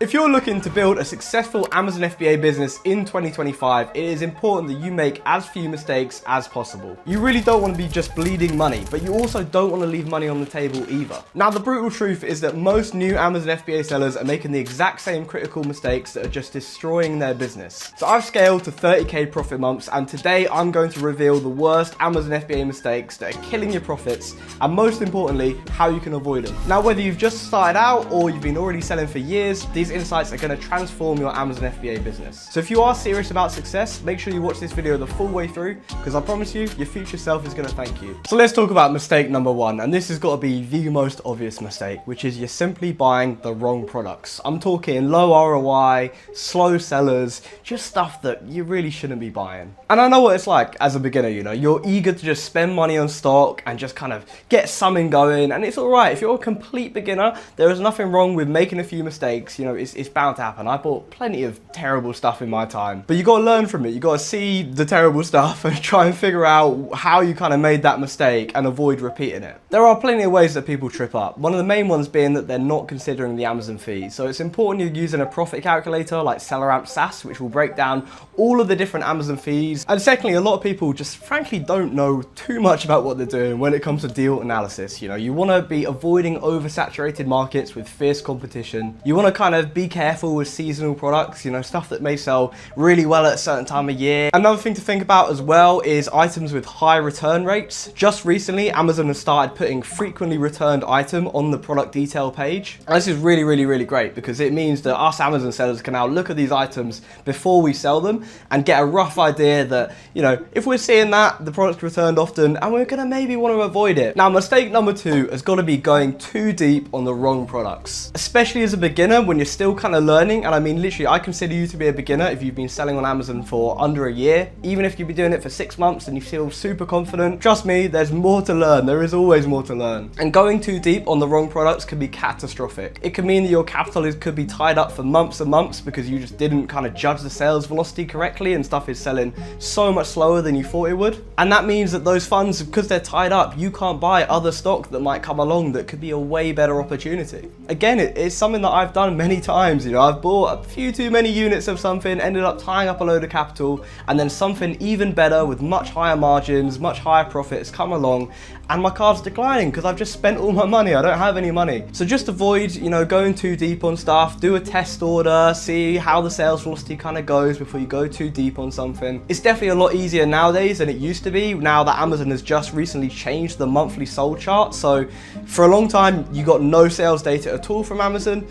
If you're looking to build a successful Amazon FBA business in 2025, it is important that you make as few mistakes as possible. You really don't want to be just bleeding money, but you also don't want to leave money on the table either. Now, the brutal truth is that most new Amazon FBA sellers are making the exact same critical mistakes that are just destroying their business. So I've scaled to 30K profit months, and today I'm going to reveal the worst Amazon FBA mistakes that are killing your profits, and most importantly, how you can avoid them. Now, whether you've just started out or you've been already selling for years, these insights are going to transform your Amazon FBA business. So if you are serious about success, make sure you watch this video the full way through, because I promise you, your future self is going to thank you. So let's talk about mistake number one, and this has got to be the most obvious mistake, which is you're simply buying the wrong products. I'm talking low ROI, slow sellers, just stuff that you really shouldn't be buying. And I know what it's like as a beginner, you know, you're eager to just spend money on stock and just kind of get something going, and it's all right. If you're a complete beginner, there is nothing wrong with making a few mistakes. You know, it's bound to happen. I bought plenty of terrible stuff in my time, but you got to learn from it. You got to see the terrible stuff and try and figure out how you kind of made that mistake and avoid repeating it. There are plenty of ways that people trip up. One of the main ones being that they're not considering the Amazon fees. So it's important you're using a profit calculator like SellerAmp SaaS, which will break down all of the different Amazon fees. And secondly, a lot of people just frankly don't know too much about what they're doing when it comes to deal analysis. You know, you want to be avoiding oversaturated markets with fierce competition. You want to kind of be careful with seasonal products, you know, stuff that may sell really well at a certain time of year. Another thing to think about as well is items with high return rates. Just recently, Amazon has started putting frequently returned item on the product detail page. And this is really great, because it means that us Amazon sellers can now look at these items before we sell them and get a rough idea that, you know, if we're seeing that, the product's returned often and we're gonna maybe want to avoid it. Now, mistake number two has got to be going too deep on the wrong products. Especially as a beginner, when you're still kind of learning, and I mean literally I consider you to be a beginner if you've been selling on Amazon for under a year. Even if you've been doing it for 6 months and you feel super confident, trust me, there's more to learn. There is always more to learn. And going too deep on the wrong products can be catastrophic. It can mean that your capital could be tied up for months and months because you just didn't kind of judge the sales velocity correctly and stuff is selling so much slower than you thought it would. And that means that those funds, because they're tied up, you can't buy other stock that might come along that could be a way better opportunity. Again, it's something that I've done many times. You know, I've bought a few too many units of something, ended up tying up a load of capital, and then something even better with much higher margins, much higher profits come along, and my card's declining because I've just spent all my money. I don't have any money. So just avoid, you know, going too deep on stuff. Do a test order, see how the sales velocity kind of goes before you go too deep on something. It's definitely a lot easier nowadays than it used to be, now that Amazon has just recently changed the monthly sold chart. So for a long time, you got no sales data at all from Amazon.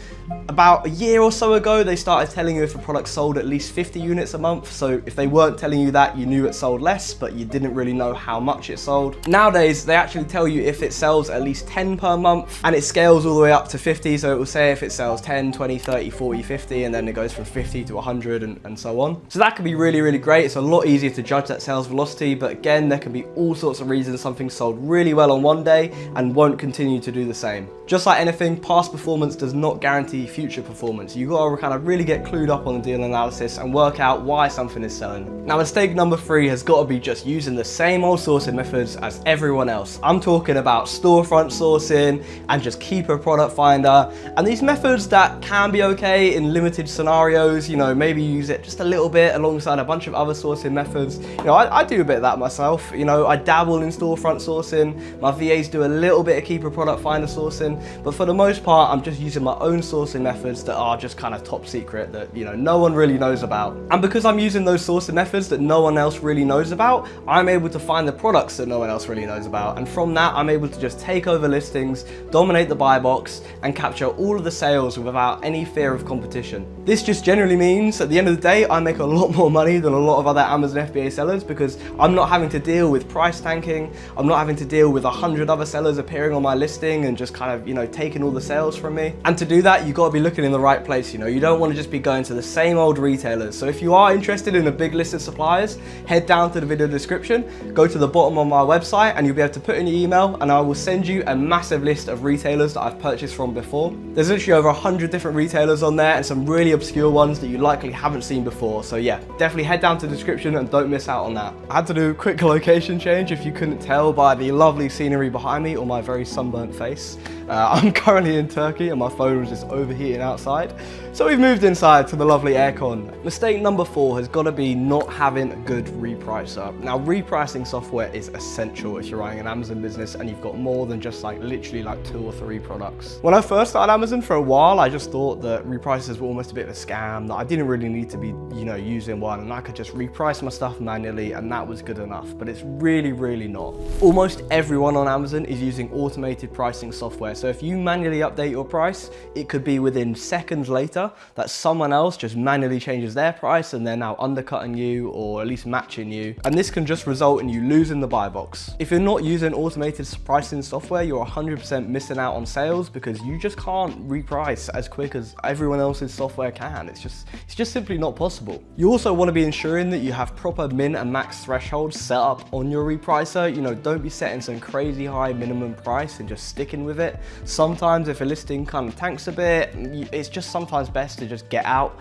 About a year or so ago, they started telling you if a product sold at least 50 units a month. So if they weren't telling you that, you knew it sold less, but you didn't really know how much it sold. Nowadays, they actually tell you if it sells at least 10 per month, and it scales all the way up to 50. So it will say if it sells 10, 20, 30, 40, 50, and then it goes from 50 to 100 and so on. So that can be really great. It's a lot easier to judge that sales velocity, but again, there can be all sorts of reasons something sold really well on one day and won't continue to do the same. Just like anything, past performance does not guarantee future performance. You got to kind of really get clued up on the deal analysis and work out why something is selling. Now, mistake number three has got to be just using the same old sourcing methods as everyone else. I'm talking about storefront sourcing and just keeper product finder. And these methods that can be okay in limited scenarios, you know, maybe use it just a little bit alongside a bunch of other sourcing methods. You know, I do a bit of that myself. You know, I dabble in storefront sourcing. My VAs do a little bit of keeper product finder sourcing, but for the most part, I'm just using my own sourcing methods that are just kind of top secret that, you know, no one really knows about. And because I'm using those sourcing methods that no one else really knows about, I'm able to find the products that no one else really knows about. And from that, I'm able to just take over listings, dominate the buy box, and capture all of the sales without any fear of competition. This just generally means at the end of the day, I make a lot more money than a lot of other Amazon FBA sellers, because I'm not having to deal with price tanking. I'm not having to deal with 100 other sellers appearing on my listing and just kind of, you know, taking all the sales from me. And to do that, you've got to be looking in the right place. You know, you don't want to just be going to the same old retailers. So if you are interested in a big list of suppliers, head down to the video description, go to the bottom of my website, and you'll be able to put in your email, and I will send you a massive list of retailers that I've purchased from before. There's literally over 100 different retailers on there, and some really obscure ones that you likely haven't seen before. So yeah, definitely head down to the description and don't miss out on that. I had to do a quick location change if you couldn't tell by the lovely scenery behind me or my very sunburnt face. I'm currently in Turkey and my phone was just overheating outside. So we've moved inside to the lovely aircon. Mistake number 4 has got to be not having a good repricer. Now, repricing software is essential if you're running an Amazon business and you've got more than just literally 2 or 3 products. When I first started Amazon, for a while, I just thought that repricers were almost a bit of a scam, that I didn't really need to be, using one, and I could just reprice my stuff manually and that was good enough, but it's really, really not. Almost everyone on Amazon is using automated pricing software. So if you manually update your price, it could be within seconds later that someone else just manually changes their price and they're now undercutting you or at least matching you. And this can just result in you losing the buy box. If you're not using automated pricing software, you're 100% missing out on sales because you just can't reprice as quick as everyone else's software can. It's just simply not possible. You also want to be ensuring that you have proper min and max thresholds set up on your repricer. Don't be setting some crazy high minimum price and just sticking with it. Sometimes if a listing kind of tanks a bit, it's just sometimes best to just get out,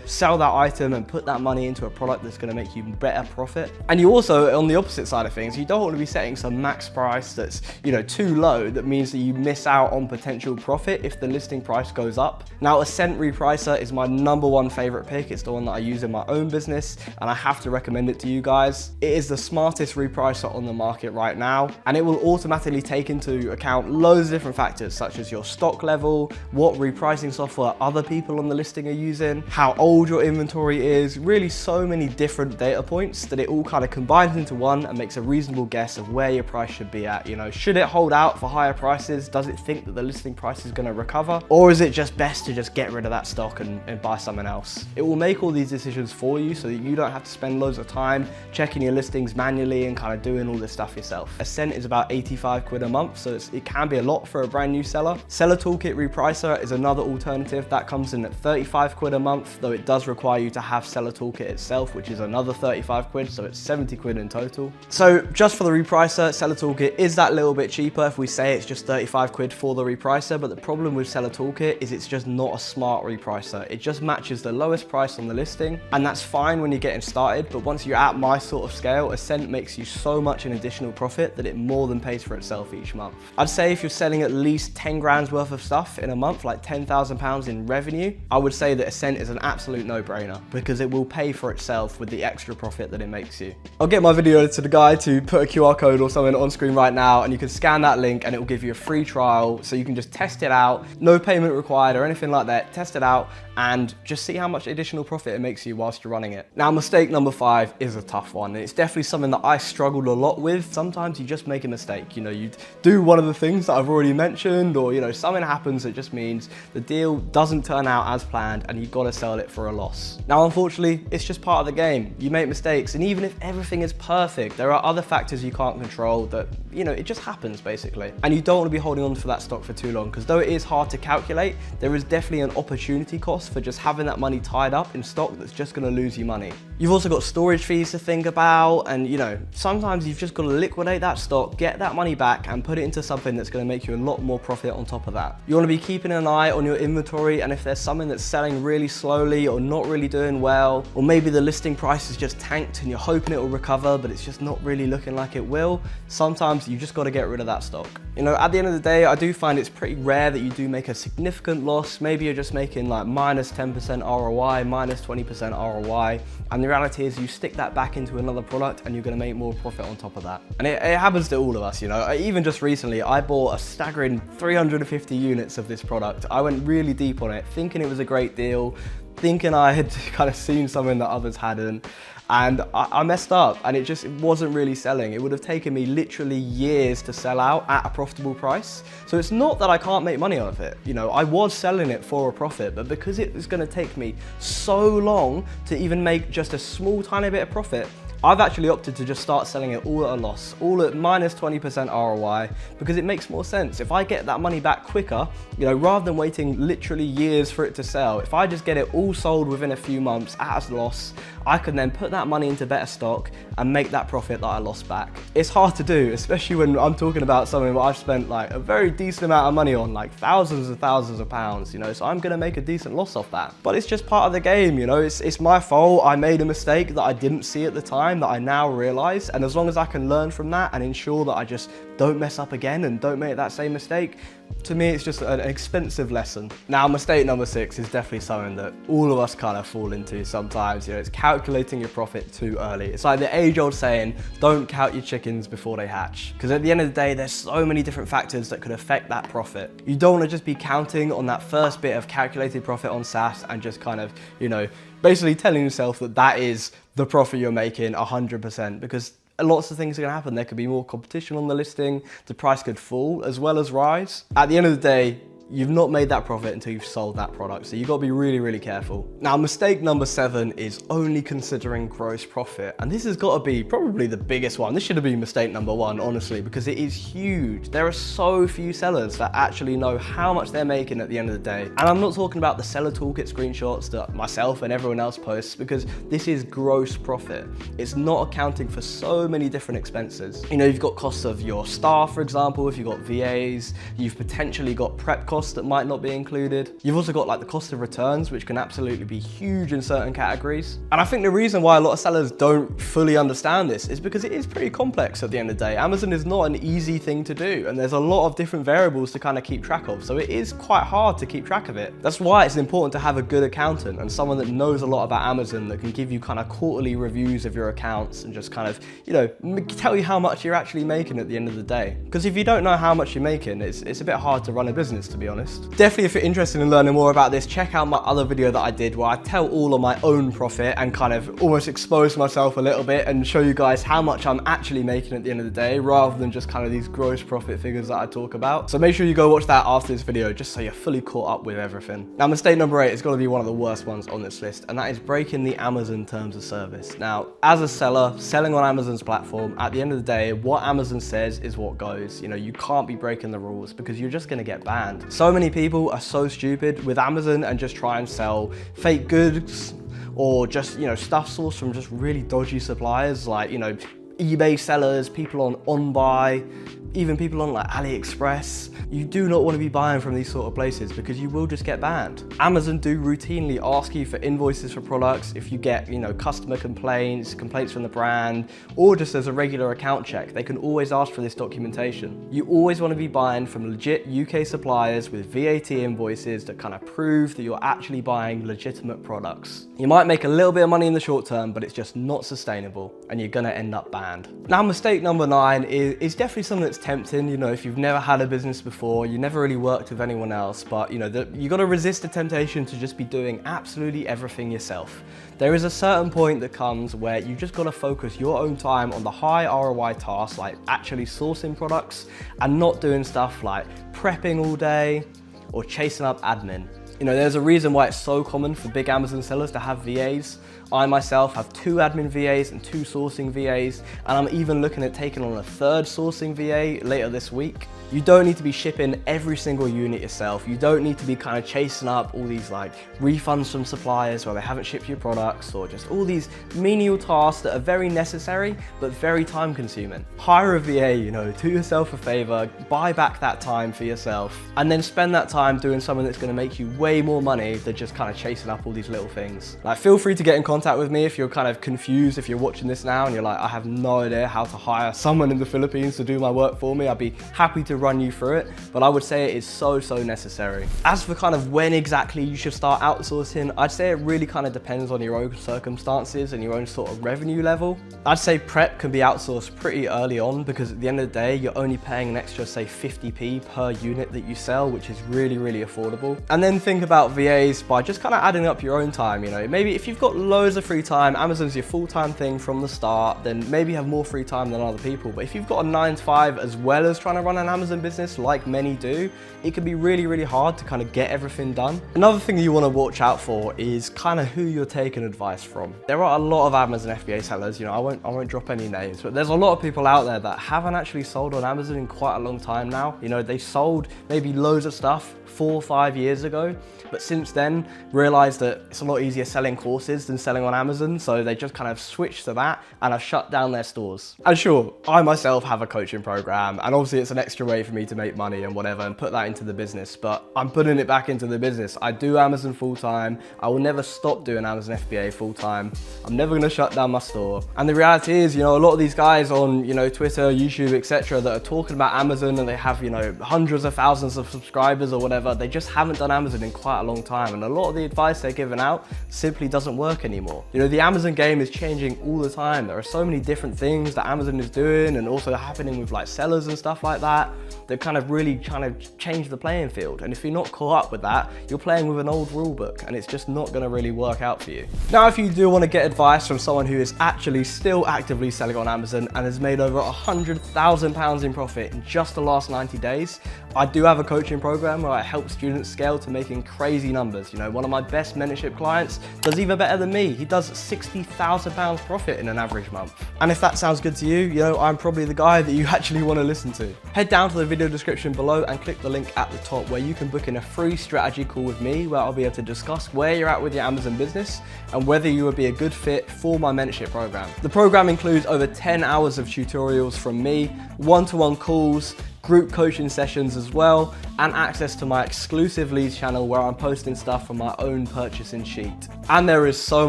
sell that item and put that money into a product that's going to make you better profit. And you also, on the opposite side of things, you don't want to be setting some max price that's, too low. That means that you miss out on potential profit if the listing price goes up. Now, Ascent Repricer is my #1 favorite pick. It's the one that I use in my own business and I have to recommend it to you guys. It is the smartest repricer on the market right now, and it will automatically take into account loads of different factors such as your stock level, what repricing software other people on the listing are using, how old your inventory is, really so many different data points that it all kind of combines into one and makes a reasonable guess of where your price should be at. Should it hold out for higher prices? Does it think that the listing price is going to recover? Or is it just best to just get rid of that stock and buy something else? It will make all these decisions for you so that you don't have to spend loads of time checking your listings manually and kind of doing all this stuff yourself. Ascent is about 85 quid a month, so it can be a lot for a brand new seller. Seller Toolkit Repricer is another alternative that comes in at 35 quid a month, though it does require you to have Seller Toolkit itself, which is another 35 quid, so it's 70 quid in total. So just for the repricer, Seller Toolkit is that little bit cheaper if we say it's just 35 quid for the repricer, but the problem with Seller Toolkit is it's just not a smart repricer. It just matches the lowest price on the listing, and that's fine when you're getting started, but once you're at my sort of scale, Ascent makes you so much in additional profit that it more than pays for itself each month. I'd say if you're selling at least 10 grand's worth of stuff in a month, like £10,000 in revenue, I would say that Ascent is an absolute no-brainer because it will pay for itself with the extra profit that it makes you. I'll get my video editor guy to put a QR code or something on screen right now, and you can scan that link and it will give you a free trial, so you can just test it out, no payment required or anything like that. Test it out and just see how much additional profit it makes you whilst you're running it. Now, mistake number 5 is a tough one, and it's definitely something that I struggled a lot with. Sometimes you just make a mistake. You do one of the things that I've already mentioned, or something happens that just means the deal doesn't turn out as planned and you've got to sell it for a loss. Now, unfortunately, it's just part of the game. You make mistakes, and even if everything is perfect, there are other factors you can't control that, it just happens basically. And you don't want to be holding on to that stock for too long, because though it is hard to calculate, there is definitely an opportunity cost for just having that money tied up in stock that's just going to lose you money. You've also got storage fees to think about, and sometimes you've just got to liquidate that stock, get that money back and put it into something that's going to make you a lot more profit on top of that. You want to be keeping an eye on your inventory, and if there's something that's selling really slowly or not really doing well, or maybe the listing price is just tanked and you're hoping it will recover but it's just not really looking like it will, sometimes you just got to get rid of that stock. At the end of the day, I do find it's pretty rare that you do make a significant loss. Maybe you're just making like minus 10% ROI, minus 20% ROI, and the reality is you stick that back into another product and you're going to make more profit on top of that. And it happens to all of us. Even just recently, I bought a staggering 350 units of this product. I went really deep on it, thinking it was a great deal, thinking I had kind of seen something that others hadn't, and I messed up, and it wasn't really selling. It would have taken me literally years to sell out at a profitable price. So it's not that I can't make money off it. I was selling it for a profit, but because it was going to take me so long to even make just a small tiny bit of profit, I've actually opted to just start selling it all at a loss, all at minus 20% ROI, because it makes more sense. If I get that money back quicker, rather than waiting literally years for it to sell, if I just get it all sold within a few months at a loss, I can then put that money into better stock and make that profit that I lost back. It's hard to do, especially when I'm talking about something that I've spent like a very decent amount of money on, like thousands and thousands of pounds, so I'm gonna make a decent loss off that. But it's just part of the game, it's my fault. I made a mistake that I didn't see at the time that I now realize, and as long as I can learn from that and ensure that I just don't mess up again and don't make that same mistake, To me, it's just an expensive lesson. Now, mistake number 6 is definitely something that all of us kind of fall into sometimes. You know, it's calculating your profit too early. It's like the age-old saying, don't count your chickens before they hatch. Because at the end of the day, there's so many different factors that could affect that profit. You don't want to just be counting on that first bit of calculated profit on SaaS and just kind of, you know, basically telling yourself that that is the profit you're making 100%, because lots of things are going to happen. There could be more competition on the listing, the price could fall as well as rise. At the end of the day, you've not made that profit until you've sold that product. So you've got to be really, really careful. Now, mistake number 7 is only considering gross profit. And this has got to be probably the biggest one. This should have been mistake number 1, honestly, because it is huge. There are so few sellers that actually know how much they're making at the end of the day. And I'm not talking about the seller toolkit screenshots that myself and everyone else posts, because this is gross profit. It's not accounting for so many different expenses. You know, you've got costs of your staff, for example, if you've got VAs, you've potentially got prep costs that might not be included. You've also got like the cost of returns, which can absolutely be huge in certain categories. And I think the reason why a lot of sellers don't fully understand this is because it is pretty complex at the end of the day. Amazon is not an easy thing to do, and there's a lot of different variables to kind of keep track of. So it is quite hard to keep track of it. That's why it's important to have a good accountant and someone that knows a lot about Amazon that can give you kind of quarterly reviews of your accounts and just kind of, you know, tell you how much you're actually making at the end of the day. Because if you don't know how much you're making, it's a bit hard to run a business, to be honest. Definitely, if you're interested in learning more about this, check out my other video that I did where I tell all of my own profit and kind of almost expose myself a little bit and show you guys how much I'm actually making at the end of the day, rather than just kind of these gross profit figures that I talk about. So make sure you go watch that after this video, just so you're fully caught up with everything. Now, mistake number 8 is going to be one of the worst ones on this list, and that is breaking the Amazon terms of service. Now, as a seller, selling on Amazon's platform, at the end of the day, what Amazon says is what goes. You know, you can't be breaking the rules because you're just going to get banned. So many people are so stupid with Amazon and just try and sell fake goods or just, you know, stuff sourced from just really dodgy suppliers, like, you know, eBay sellers, people on OnBuy, even people on like AliExpress. You do not want to be buying from these sort of places because you will just get banned. Amazon do routinely ask you for invoices for products if you get, you know, customer complaints from the brand, or just as a regular account check. They can always ask for this documentation. You always want to be buying from legit UK suppliers with VAT invoices that kind of prove that you're actually buying legitimate products. You might make a little bit of money in the short term, but it's just not sustainable and you're going to end up banned. Now, mistake number 9 is definitely something that's tempting. You know, if you've never had a business before, you never really worked with anyone else, but you know, you got to resist the temptation to just be doing absolutely everything yourself. There is a certain point that comes where you just got to focus your own time on the high ROI tasks, like actually sourcing products and not doing stuff like prepping all day or chasing up admin. You know, there's a reason why it's so common for big Amazon sellers to have VAs. I myself have 2 admin VAs and 2 sourcing VAs, and I'm even looking at taking on a 3rd sourcing VA later this week. You don't need to be shipping every single unit yourself. You don't need to be kind of chasing up all these like refunds from suppliers where they haven't shipped your products, or just all these menial tasks that are very necessary but very time consuming. Hire a VA, you know, do yourself a favor, buy back that time for yourself, and then spend that time doing something that's going to make you way more money than just kind of chasing up all these little things. Like, feel free to get in contact with me if you're kind of confused, if you're watching this now and you're like, I have no idea how to hire someone in the Philippines to do my work for me. I'd be happy to run you through it, but I would say it is so necessary. As for kind of when exactly you should start outsourcing, I'd say it really kind of depends on your own circumstances and your own sort of revenue level. I'd say prep can be outsourced pretty early on, because at the end of the day, you're only paying an extra, say 50p per unit that you sell, which is really affordable. And then think about VAs by just kind of adding up your own time. You know, maybe if you've got loads of free time, Amazon's your full-time thing from the start, then maybe you have more free time than other people. But if you've got a 9 to 5 as well as trying to run an Amazon business like many do, it can be really hard to kind of get everything done. Another thing you want to watch out for is kind of who you're taking advice from. There are a lot of Amazon FBA sellers, you know, I won't drop any names, but there's a lot of people out there that haven't actually sold on Amazon in quite a long time now. You know, they sold maybe loads of stuff 4 or 5 years ago, But since then, realized that it's a lot easier selling courses than selling on Amazon. So they just kind of switched to that and have shut down their stores. And sure, I myself have a coaching program, and obviously it's an extra way for me to make money and whatever and put that into the business, but I'm putting it back into the business. I do Amazon full time. I will never stop doing Amazon FBA full time. I'm never gonna shut down my store. And the reality is, you know, a lot of these guys on, you know, Twitter, YouTube, etc., that are talking about Amazon and they have, you know, hundreds of thousands of subscribers or whatever, they just haven't done Amazon in quite a long time. And a lot of the advice they're giving out simply doesn't work anymore. You know, the Amazon game is changing all the time. There are so many different things that Amazon is doing and also happening with like sellers and stuff like that. They're kind of really trying to change the playing field. And if you're not caught up with that, you're playing with an old rule book and it's just not gonna really work out for you. Now, if you do want to get advice from someone who is actually still actively selling on Amazon and has made over £100,000 in profit in just the last 90 days, I do have a coaching program where I help students scale to making crazy numbers. You know, one of my best mentorship clients does even better than me. He does £60,000 profit in an average month. And if that sounds good to you, you know, I'm probably the guy that you actually want to listen to. Head down to the video description below and click the link at the top where you can book in a free strategy call with me, where I'll be able to discuss where you're at with your Amazon business and whether you would be a good fit for my mentorship program. The program includes over 10 hours of tutorials from me, one-to-one calls, group coaching sessions as well, and access to my exclusive leads channel where I'm posting stuff from my own purchasing sheet. And there is so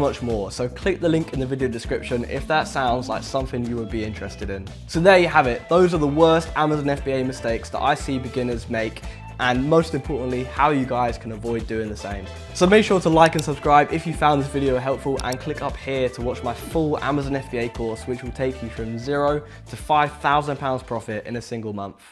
much more, so click the link in the video description if that sounds like something you would be interested in. So there you have it. Those are the worst Amazon FBA mistakes that I see beginners make, and most importantly, how you guys can avoid doing the same. So make sure to like and subscribe if you found this video helpful, and click up here to watch my full Amazon FBA course, which will take you from 0 to £5,000 profit in a single month.